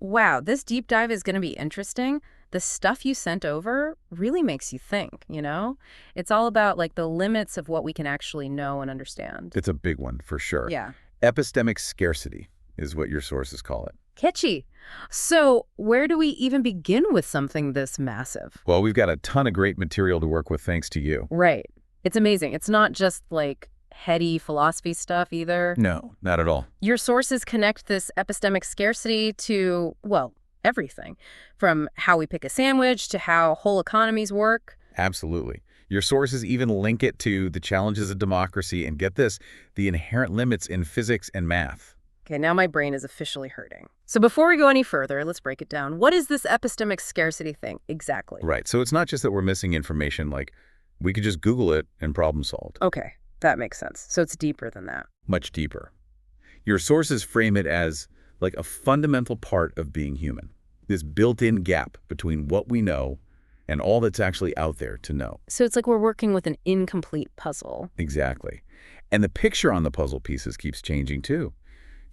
Wow, this deep dive is going to be interesting. The stuff you sent over really makes you think, you know? It's all about like the limits of what we can actually know and understand. It's a big one, for sure. Yeah. Epistemic scarcity is what your sources call it. Catchy. So where do we even begin with something this massive? Well, we've got a ton of great material to work with thanks to you. Right. It's amazing. It's not just like heady philosophy stuff either. No, not at all. Your sources connect this epistemic scarcity to, well, everything. From how we pick a sandwich to how whole economies work. Absolutely. Your sources even link it to the challenges of democracy and, get this, the inherent limits in physics and math. Okay, now my brain is officially hurting. So before we go any further, let's break it down. What is this epistemic scarcity thing exactly? Right. So it's not just that we're missing information, like we could just Google it and problem solved. Okay, that makes sense. So it's deeper than that. Much deeper. Your sources frame it as like a fundamental part of being human. This built-in gap between what we know and all that's actually out there to know. So it's like we're working with an incomplete puzzle. Exactly. And the picture on the puzzle pieces keeps changing too.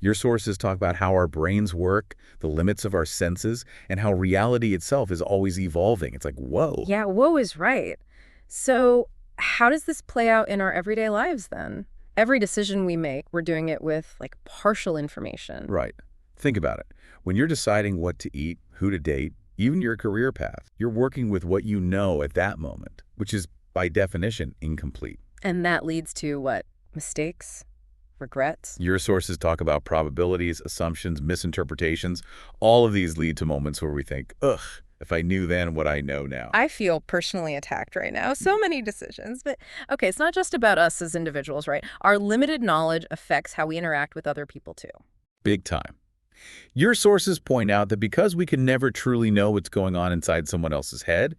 Your sources talk about how our brains work, the limits of our senses, and how reality itself is always evolving. It's like, whoa. Yeah, whoa is right. So how does this play out in our everyday lives then? Every decision we make, we're doing it with like partial information. Right. Think about it. When you're deciding what to eat, who to date, even your career path, you're working with what you know at that moment, which is by definition incomplete. And that leads to what? Mistakes? Regrets? Your sources talk about probabilities, assumptions, misinterpretations. All of these lead to moments where we think, ugh, if I knew then what I know now. I feel personally attacked right now. So many decisions. But okay, it's not just about us as individuals, right? Our limited knowledge affects how we interact with other people too. Big time. Your sources point out that because we can never truly know what's going on inside someone else's head,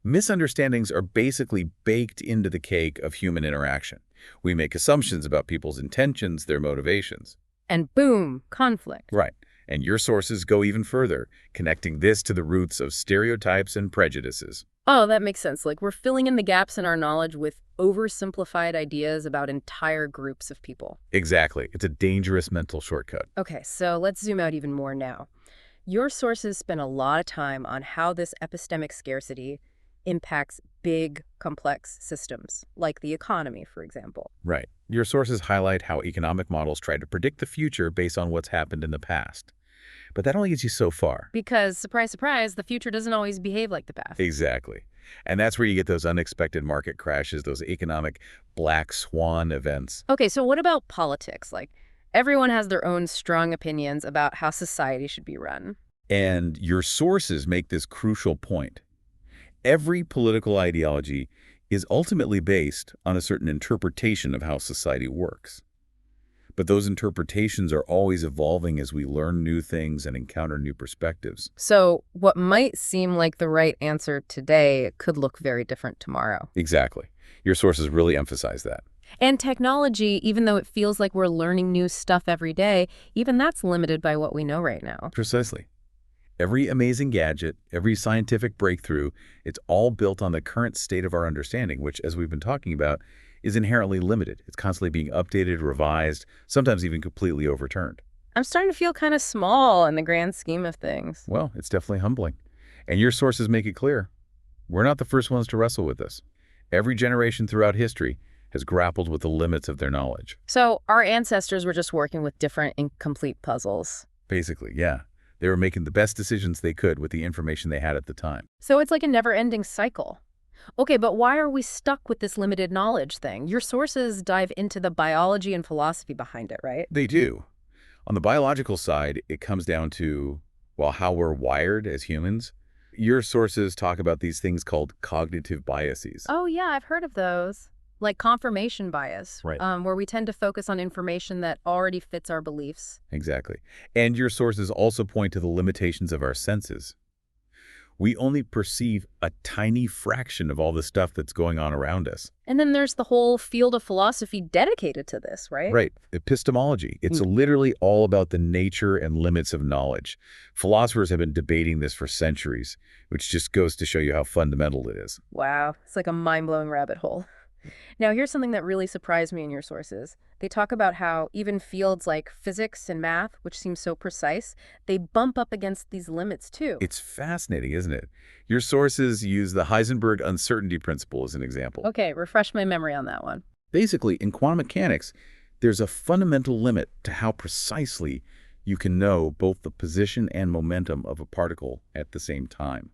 misunderstandings are basically baked into the cake of human interaction. We make assumptions about people's intentions, their motivations. And boom, conflict. Right. And your sources go even further, connecting this to the roots of stereotypes and prejudices. Oh, that makes sense. Like we're filling in the gaps in our knowledge with oversimplified ideas about entire groups of people. Exactly. It's a dangerous mental shortcut. Okay, so let's zoom out even more now. Your sources spend a lot of time on how this epistemic scarcity impacts big, complex systems, like the economy, for example. Right. Your sources highlight how economic models try to predict the future based on what's happened in the past. But that only gets you so far. Because, surprise, surprise, the future doesn't always behave like the past. Exactly. And that's where you get those unexpected market crashes, those economic black swan events. Okay, so what about politics? Like, everyone has their own strong opinions about how society should be run. And your sources make this crucial point. Every political ideology is ultimately based on a certain interpretation of how society works. But those interpretations are always evolving as we learn new things and encounter new perspectives. So what might seem like the right answer today could look very different tomorrow. Exactly. Your sources really emphasize that. And technology, even though it feels like we're learning new stuff every day, even that's limited by what we know right now. Precisely. Every amazing gadget, every scientific breakthrough, it's all built on the current state of our understanding, which, as we've been talking about, is inherently limited. It's constantly being updated, revised, sometimes even completely overturned. I'm starting to feel kind of small in the grand scheme of things. Well, it's definitely humbling. And your sources make it clear. We're not the first ones to wrestle with this. Every generation throughout history has grappled with the limits of their knowledge. So our ancestors were just working with different incomplete puzzles. Basically, yeah. They were making the best decisions they could with the information they had at the time. So it's like a never-ending cycle. Okay, but why are we stuck with this limited knowledge thing? Your sources dive into the biology and philosophy behind it, right? They do. On the biological side, it comes down to, well, how we're wired as humans. Your sources talk about these things called cognitive biases. Oh, yeah, I've heard of those. Like confirmation bias, Right. Where we tend to focus on information that already fits our beliefs. Exactly. And your sources also point to the limitations of our senses. We only perceive a tiny fraction of all the stuff that's going on around us. And then there's the whole field of philosophy dedicated to this, right? Right. Epistemology. It's literally all about the nature and limits of knowledge. Philosophers have been debating this for centuries, which just goes to show you how fundamental it is. Wow, it's like a mind-blowing rabbit hole. Now, here's something that really surprised me in your sources. They talk about how even fields like physics and math, which seem so precise, they bump up against these limits too. It's fascinating, isn't it? Your sources use the Heisenberg uncertainty principle as an example. Okay, refresh my memory on that one. Basically, in quantum mechanics, there's a fundamental limit to how precisely you can know both the position and momentum of a particle at the same time.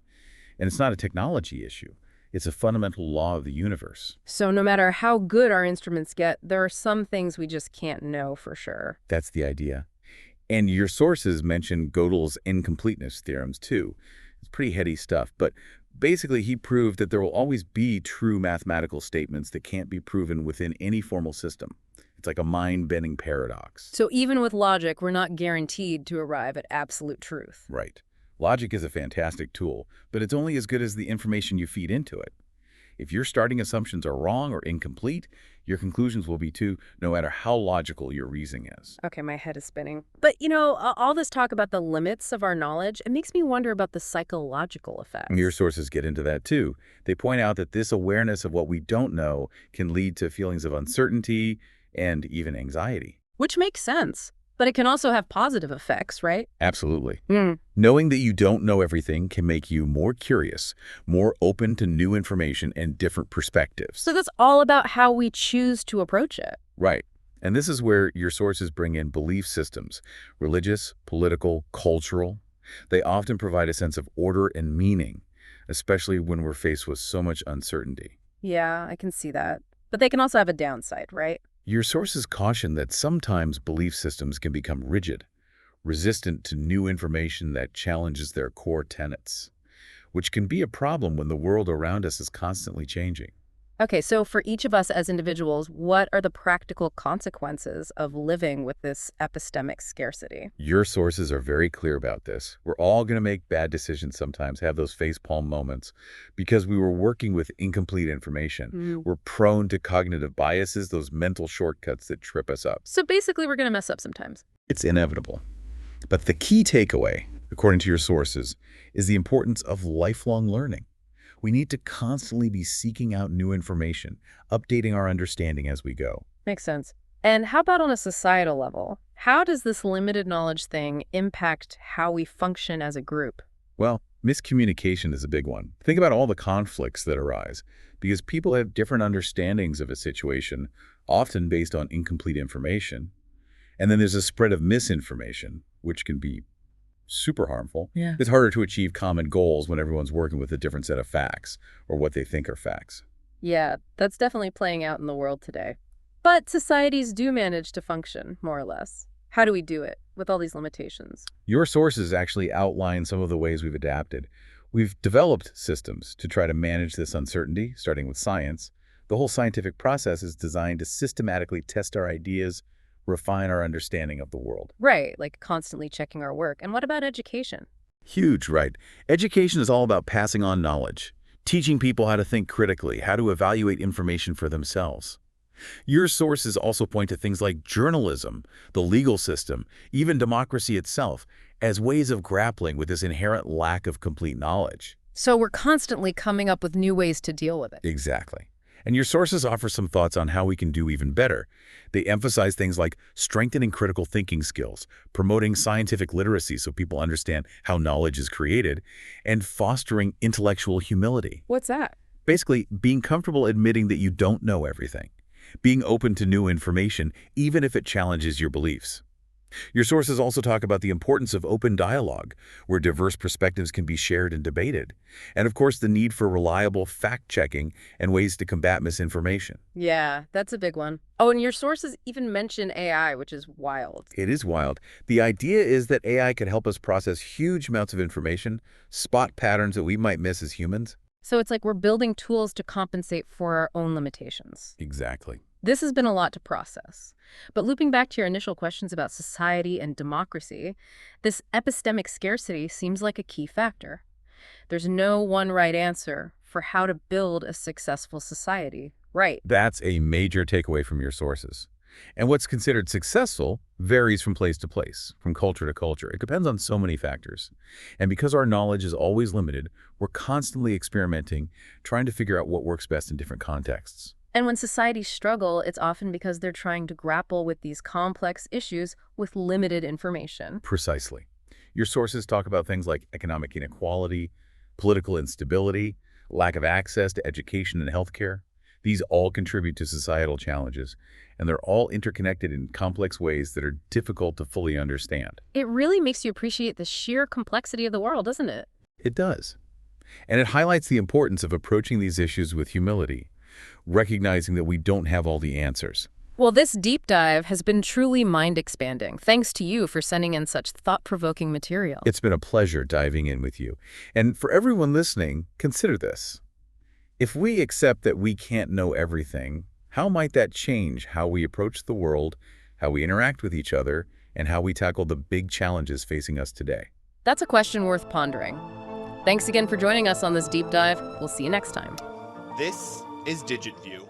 And it's not a technology issue. It's a fundamental law of the universe. So no matter how good our instruments get, there are some things we just can't know for sure. That's the idea. And your sources mention Gödel's incompleteness theorems, too. It's pretty heady stuff, but basically he proved that there will always be true mathematical statements that can't be proven within any formal system. It's like a mind-bending paradox. So even with logic, we're not guaranteed to arrive at absolute truth. Right. Logic is a fantastic tool, but it's only as good as the information you feed into it. If your starting assumptions are wrong or incomplete, your conclusions will be too, no matter how logical your reasoning is. Okay, my head is spinning. But, all this talk about the limits of our knowledge, it makes me wonder about the psychological effects. Your sources get into that too. They point out that this awareness of what we don't know can lead to feelings of uncertainty and even anxiety. Which makes sense. But it can also have positive effects, right? Absolutely. Knowing that you don't know everything can make you more curious, more open to new information and different perspectives. So that's all about how we choose to approach it. Right. And this is where your sources bring in belief systems, religious, political, cultural. They often provide a sense of order and meaning, especially when we're faced with so much uncertainty. Yeah, I can see that. But they can also have a downside, right? Your sources caution that sometimes belief systems can become rigid, resistant to new information that challenges their core tenets, which can be a problem when the world around us is constantly changing. Okay, so for each of us as individuals, what are the practical consequences of living with this epistemic scarcity? Your sources are very clear about this. We're all going to make bad decisions sometimes, have those facepalm moments, because we were working with incomplete information. We're prone to cognitive biases, those mental shortcuts that trip us up. So basically, we're going to mess up sometimes. It's inevitable. But the key takeaway, according to your sources, is the importance of lifelong learning. We need to constantly be seeking out new information, updating our understanding as we go. Makes sense. And how about on a societal level? How does this limited knowledge thing impact how we function as a group? Well, miscommunication is a big one. Think about all the conflicts that arise, because people have different understandings of a situation, often based on incomplete information. And then there's a spread of misinformation, which can be super harmful. Yeah. It's harder to achieve common goals when everyone's working with a different set of facts or what they think are facts. Yeah, that's definitely playing out in the world today. But societies do manage to function, more or less. How do we do it with all these limitations? Your sources actually outline some of the ways we've adapted. We've developed systems to try to manage this uncertainty, starting with science. The whole scientific process is designed to systematically test our ideas, refine our understanding of the world. Right, like constantly checking our work. And what about education? Huge, right? Education is all about passing on knowledge, teaching people how to think critically, how to evaluate information for themselves. Your sources also point to things like journalism, the legal system, even democracy itself, as ways of grappling with this inherent lack of complete knowledge. So we're constantly coming up with new ways to deal with it. Exactly. And your sources offer some thoughts on how we can do even better. They emphasize things like strengthening critical thinking skills, promoting scientific literacy so people understand how knowledge is created, and fostering intellectual humility. What's that? Basically, being comfortable admitting that you don't know everything, being open to new information, even if it challenges your beliefs. Your sources also talk about the importance of open dialogue, where diverse perspectives can be shared and debated. And of course, the need for reliable fact-checking and ways to combat misinformation. Yeah, that's a big one. Oh, and your sources even mention AI, which is wild. It is wild. The idea is that AI could help us process huge amounts of information, spot patterns that we might miss as humans. So it's like we're building tools to compensate for our own limitations. Exactly. This has been a lot to process. But looping back to your initial questions about society and democracy, this epistemic scarcity seems like a key factor. There's no one right answer for how to build a successful society, right? That's a major takeaway from your sources. And what's considered successful varies from place to place, from culture to culture. It depends on so many factors. And because our knowledge is always limited, we're constantly experimenting, trying to figure out what works best in different contexts. And when societies struggle, it's often because they're trying to grapple with these complex issues with limited information. Precisely. Your sources talk about things like economic inequality, political instability, lack of access to education and healthcare. These all contribute to societal challenges, and they're all interconnected in complex ways that are difficult to fully understand. It really makes you appreciate the sheer complexity of the world, doesn't it? It does. And it highlights the importance of approaching these issues with humility, recognizing that we don't have all the answers. Well, this deep dive has been truly mind-expanding. Thanks to you for sending in such thought-provoking material. It's been a pleasure diving in with you. And for everyone listening, consider this. If we accept that we can't know everything, how might that change how we approach the world, how we interact with each other, and how we tackle the big challenges facing us today? That's a question worth pondering. Thanks again for joining us on this deep dive. We'll see you next time. This is DigitView.